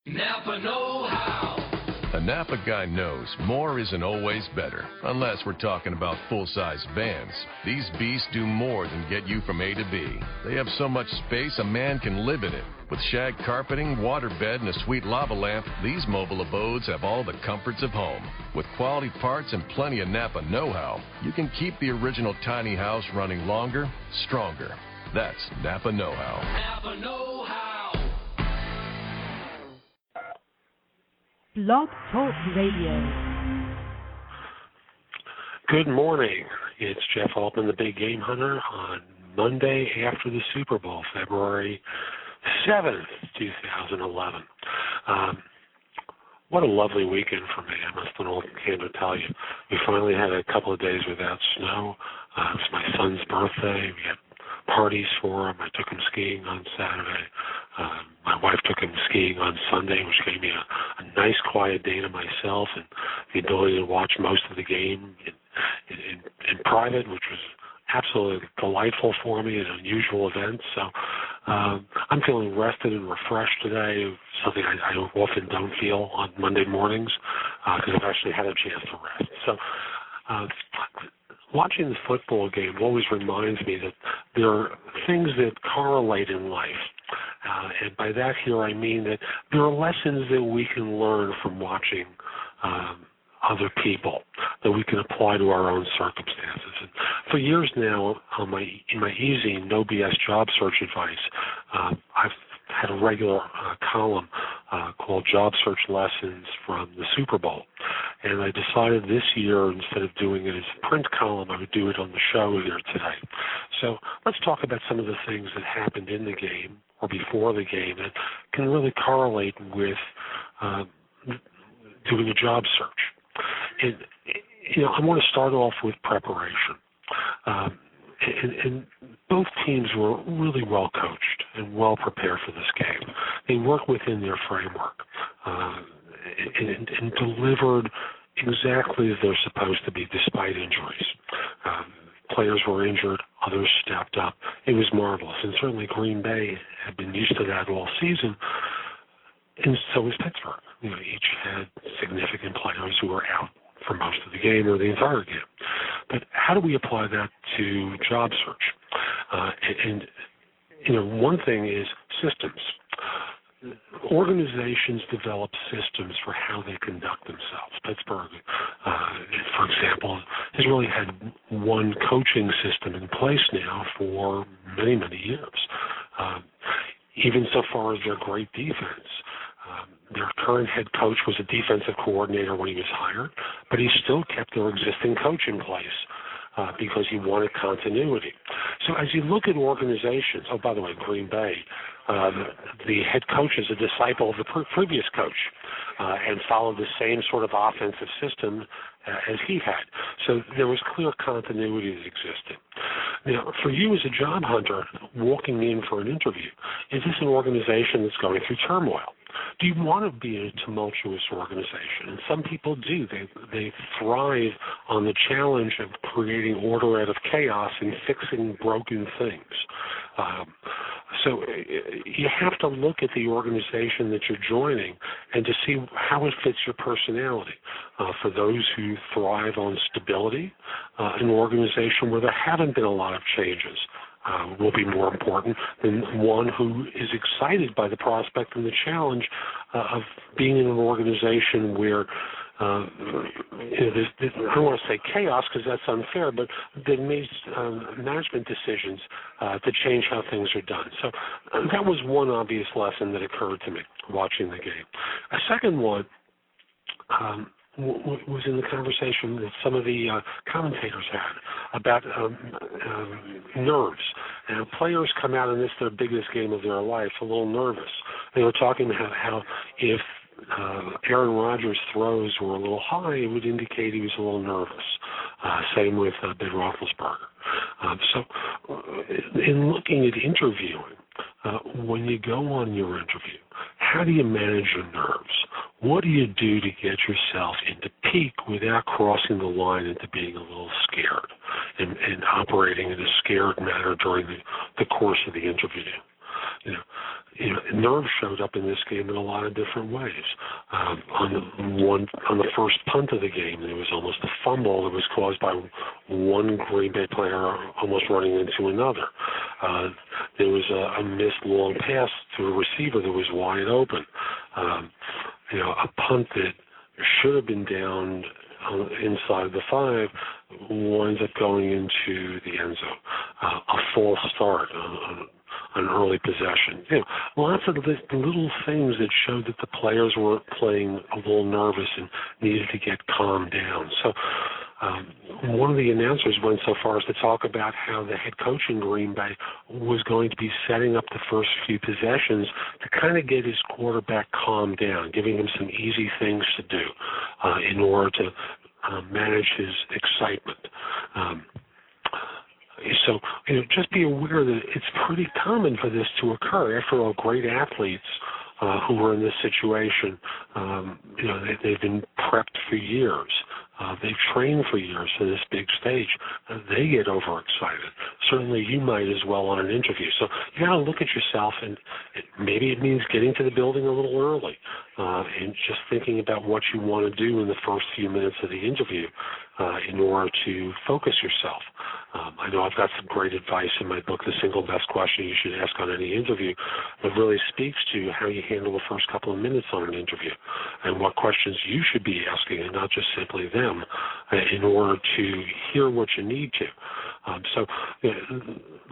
Napa know-how. A Napa guy knows more isn't always better, unless we're talking about full-size vans. These beasts do more than get you from A to B. They have so much space a man can live in it. With shag carpeting, waterbed, and a sweet lava lamp, these mobile abodes have all the comforts of home. With quality parts and plenty of Napa know-how, you can keep the original tiny house running longer, stronger. That's Napa know-how. Napa know-how. Blog Talk Radio. Good morning. It's Jeff Altman, the Big Game Hunter, on Monday after the Super Bowl, February 7th, 2011. What a lovely weekend for me, I must in all candor tell you. We finally had a couple of days without snow. It was my son's birthday. We had parties for him. I took him skiing on Saturday. My wife took him skiing on Sunday, which gave me a nice quiet day to myself and the ability to watch most of the game in private, which was absolutely delightful for me, an unusual event. So I'm feeling rested and refreshed today, something I often don't feel on Monday mornings because I've actually had a chance to rest. So watching the football game always reminds me that there are things that correlate in life. And by that here I mean that there are lessons that we can learn from watching other people that we can apply to our own circumstances. And for years now, in my easy, no BS job search advice, I've had a regular column called Job Search Lessons from the Super Bowl. And I decided this year, instead of doing it as a print column, I would do it on the show here today. So let's talk about some of the things that happened in the game or before the game that can really correlate with doing a job search. And, I want to start off with preparation. And both teams were really well coached and well prepared for this game. They worked within their framework and delivered exactly as they're supposed to be despite injuries. Players were injured, others stepped up. It was marvelous, and certainly Green Bay had been used to that all season, and so was Pittsburgh. Each had significant players who were out for most of the game or the entire game. But how do we apply that to job search? One thing is systems. Organizations develop systems for how they conduct themselves. Pittsburgh, for example, has really had one coaching system in place now for many, many years. Even so far as their great defense. Their current head coach was a defensive coordinator when he was hired, but he still kept their existing coach in place because he wanted continuity. So as you look at organizations, by the way, Green Bay, the head coach is a disciple of the previous coach and followed the same sort of offensive system as he had. So there was clear continuity that existed. Now, for you as a job hunter walking in for an interview, is this an organization that's going through turmoil? Do you want to be in a tumultuous organization? And some people do. They thrive on the challenge of creating order out of chaos and fixing broken things. So you have to look at the organization that you're joining and to see how it fits your personality. For those who thrive on stability, an organization where there haven't been a lot of changes will be more important than one who is excited by the prospect and the challenge of being in an organization where I don't want to say chaos because that's unfair, but they made management decisions to change how things are done. So that was one obvious lesson that occurred to me watching the game. A second one was in the conversation that some of the commentators had about nerves. And players come out in this, their biggest game of their life, a little nervous. They were talking about how if Aaron Rodgers' throws were a little high, it would indicate he was a little nervous. Same with Ben Roethlisberger. So in looking at interviewing, when you go on your interview, how do you manage your nerves? What do you do to get yourself into peak without crossing the line into being a little scared and operating in a scared manner during the course of the interview? nerves showed up in this game in a lot of different ways. On the first punt of the game, there was almost a fumble that was caused by one Green Bay player almost running into another. There was a missed long pass to a receiver that was wide open. A punt that should have been down inside the 5 winds up going into the end zone. A false start, an early possession. Lots of little things that showed that the players were playing a little nervous and needed to get calmed down. So one of the announcers went so far as to talk about how the head coach in Green Bay was going to be setting up the first few possessions to kind of get his quarterback calmed down, giving him some easy things to do in order to manage his excitement. So just be aware that it's pretty common for this to occur. After all, great athletes who are in this situation, they've been prepped for years. They've trained for years for this big stage. They get overexcited. Certainly you might as well on an interview. So you got to look at yourself, and maybe it means getting to the building a little early and just thinking about what you want to do in the first few minutes of the interview in order to focus yourself. I know I've got some great advice in my book, The Single Best Question You Should Ask on Any Interview, that really speaks to how you handle the first couple of minutes on an interview and what questions you should be asking and not just simply them in order to hear what you need to.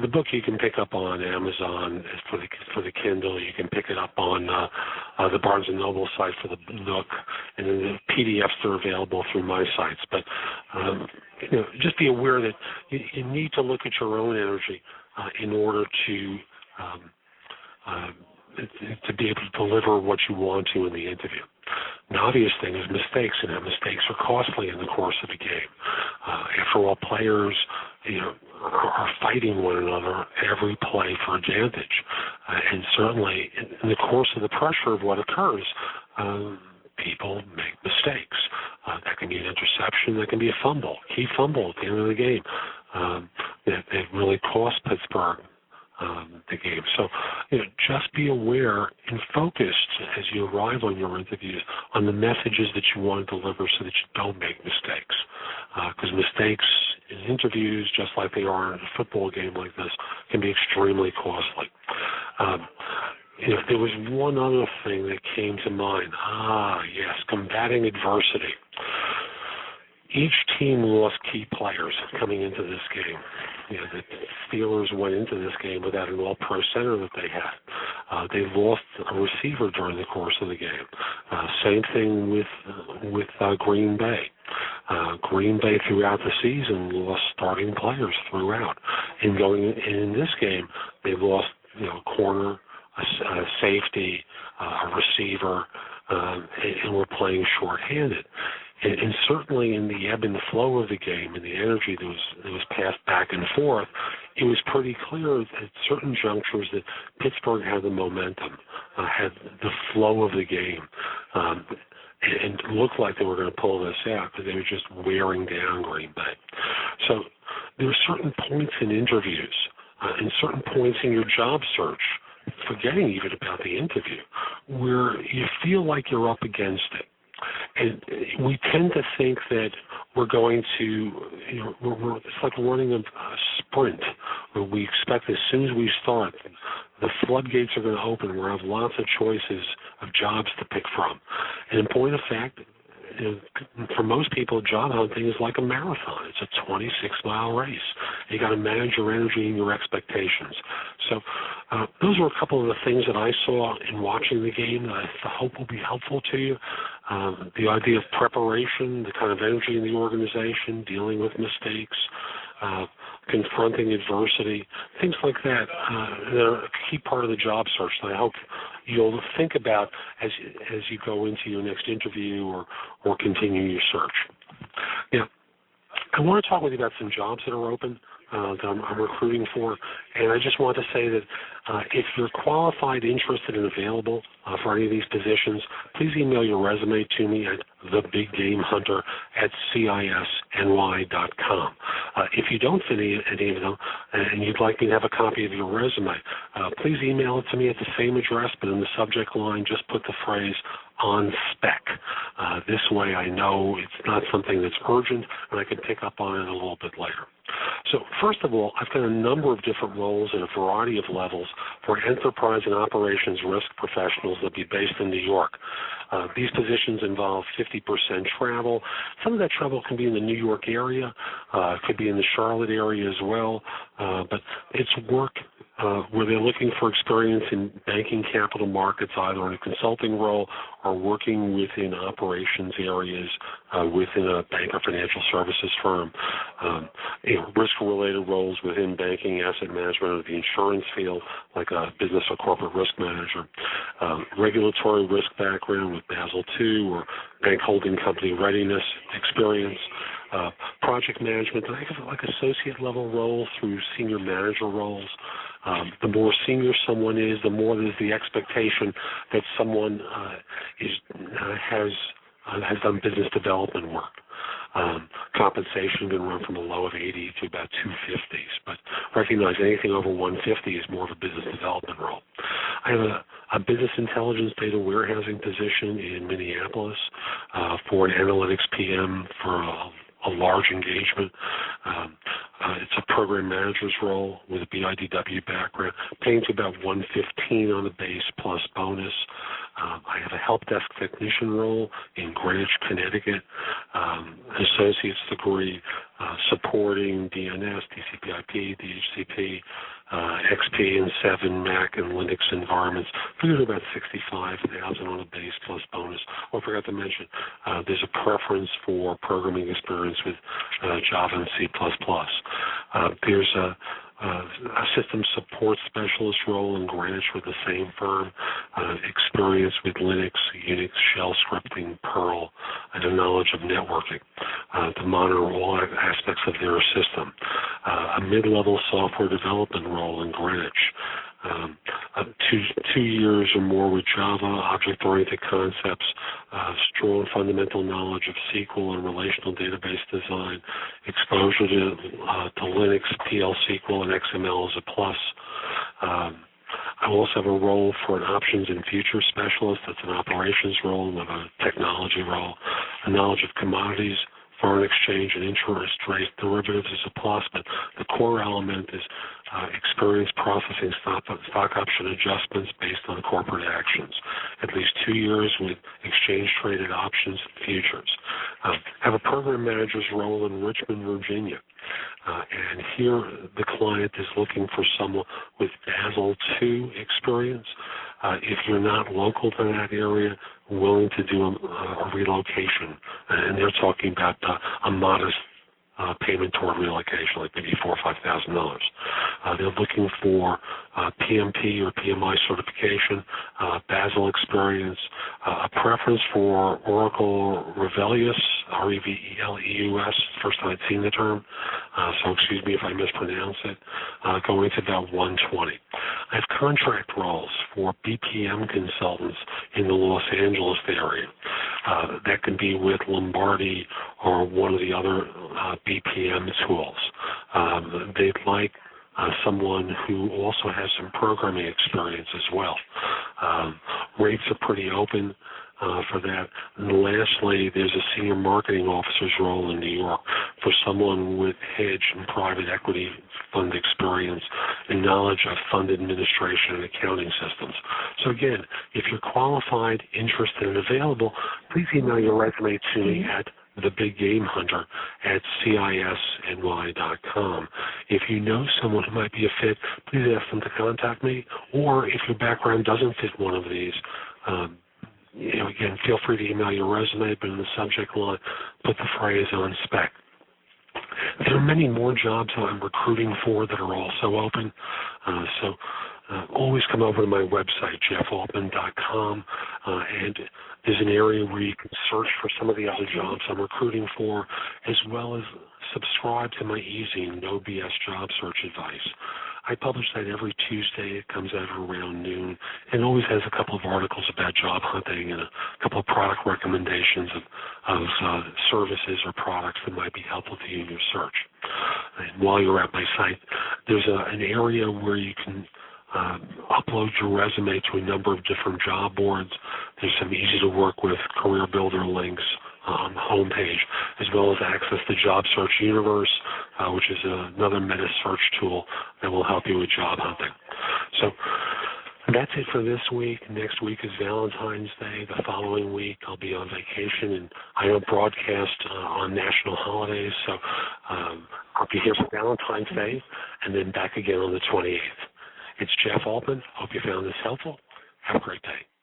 The book you can pick up on Amazon for the Kindle. You can pick it up on the Barnes & Noble site for the Nook, and then the PDFs are available through my sites. But just be aware that you need to look at your own energy in order to be able to deliver what you want to in the interview. An obvious thing is mistakes, and how mistakes are costly in the course of a game. After all, players are fighting one another every play for advantage. And certainly in the course of the pressure of what occurs, people make mistakes. That can be an interception, that can be a fumble, key fumble at the end of the game. That really cost Pittsburgh the game. So, just be aware and focused as you arrive on your interviews on the messages that you want to deliver so that you don't make mistakes. Because mistakes in interviews, just like they are in a football game like this, can be extremely costly. There was one other thing that came to mind. Yes, combating adversity. Each team lost key players coming into this game. The Steelers went into this game without an all-pro center that they had. They lost a receiver during the course of the game. Same thing with Green Bay. Green Bay throughout the season lost starting players throughout. In this game, they lost a corner, a safety, a receiver, and were playing shorthanded. And certainly in the ebb and the flow of the game and the energy that was passed back and forth, it was pretty clear at certain junctures that Pittsburgh had the momentum, had the flow of the game, and looked like they were going to pull this out, but they were just wearing down Green Bay. So there are certain points in interviews and certain points in your job search, forgetting even about the interview, where you feel like you're up against it. And we tend to think that we're going to, it's like running a sprint where we expect as soon as we start, the floodgates are going to open. We'll have lots of choices of jobs to pick from. And in point of fact, for most people, job hunting is like a marathon. It's a 26-mile race. You got to manage your energy and your expectations. So those were a couple of the things that I saw in watching the game that I hope will be helpful to you. The idea of preparation, the kind of energy in the organization, dealing with mistakes, confronting adversity, things like that. They're a key part of the job search that I hope you'll think about as you go into your next interview or continue your search. I want to talk with you about some jobs that are open that I'm recruiting for, and I just want to say that if you're qualified, interested, and available for any of these positions, please email your resume to me at thebiggamehunter@cisny.com. If you don't fit any of them and you'd like me to have a copy of your resume, please email it to me at the same address, but in the subject line, just put the phrase on spec. This way I know it's not something that's urgent and I can pick up on it a little bit later. So first of all, I've got a number of different roles at a variety of levels for enterprise and operations risk professionals that be based in New York. These positions involve 50% travel. Some of that travel can be in the New York area, could be in the Charlotte area as well, but it's work where they're looking for experience in banking capital markets, either in a consulting role or working within operations areas within a bank or financial services firm. Risk-related roles within banking, asset management, or the insurance field, like a business or corporate risk manager. Regulatory risk background with Basel II or bank holding company readiness experience. Project management, like associate level roles through senior manager roles. The more senior someone is, the more there's the expectation that someone has done business development work. Compensation can run from a low of 80 to about 250s, but recognize anything over 150 is more of a business development role. I have a business intelligence data warehousing position in Minneapolis for an analytics PM for a large engagement. It's a program manager's role with a BIDW background, paying to about 115 on the base plus bonus. I have a help desk technician role in Greenwich, Connecticut, associate's degree supporting DNS, TCP/IP, DHCP, XP and 7 Mac and Linux environments. Figured about 65,000 on a base plus bonus. Oh, I forgot to mention, there's a preference for programming experience with Java and C++. There's a system support specialist role in Greenwich with the same firm, experience with Linux, Unix, shell scripting, Perl, and a knowledge of networking to monitor all aspects of their system. A mid-level software development role in Greenwich. 2 years or more with Java, object-oriented concepts, strong fundamental knowledge of SQL and relational database design, exposure to Linux, PL SQL, and XML is a plus. I also have a role for an options and futures specialist. That's an operations role, not a technology role. A knowledge of commodities, foreign exchange, and interest rate derivatives is a plus, but the core element is experience processing stock option adjustments based on corporate actions. At least 2 years with exchange-traded options and futures. Have a program manager's role in Richmond, Virginia. And here the client is looking for someone with Basel II experience. If you're not local to that area, willing to do a relocation. And they're talking about a modest payment toward relocation, like maybe $4,000 or $5,000. They're looking for PMP or PMI certification, Basel experience, a preference for Oracle Revelius, R-E-V-E-L-E-U-S, first time I'd seen the term, so excuse me if I mispronounce it, going to about 120. I have contract roles for BPM consultants in the Los Angeles area. That can be with Lombardi or one of the other BPM tools. They'd like someone who also has some programming experience as well. Rates are pretty open for that. And lastly, there's a senior marketing officer's role in New York for someone with hedge and private equity fund experience and knowledge of fund administration and accounting systems. So again, if you're qualified, interested, and available, please email your resume to me at thebiggamehunter@cisny.com. If you know someone who might be a fit, please ask them to contact me. Or if your background doesn't fit one of these, again, feel free to email your resume, but in the subject line, put the phrase on spec. There are many more jobs that I'm recruiting for that are also open. So always come over to my website, jeffaltman.com, and there's an area where you can search for some of the other jobs I'm recruiting for, as well as subscribe to my easy, no BS job search advice. I publish that every Tuesday. It comes out around noon, and always has a couple of articles about job hunting and a couple of product recommendations of services or products that might be helpful to you in your search. And while you're at my site, there's an area where you can upload your resume to a number of different job boards. There's some easy to work with career builder links on the homepage, as well as access to Job Search Universe, which is another meta search tool that will help you with job hunting. So that's it for this week. Next week is Valentine's Day. The following week I'll be on vacation, and I don't broadcast on national holidays, so I'll be here for Valentine's Day and then back again on the 28th. It's Jeff Altman. Hope you found this helpful. Have a great day.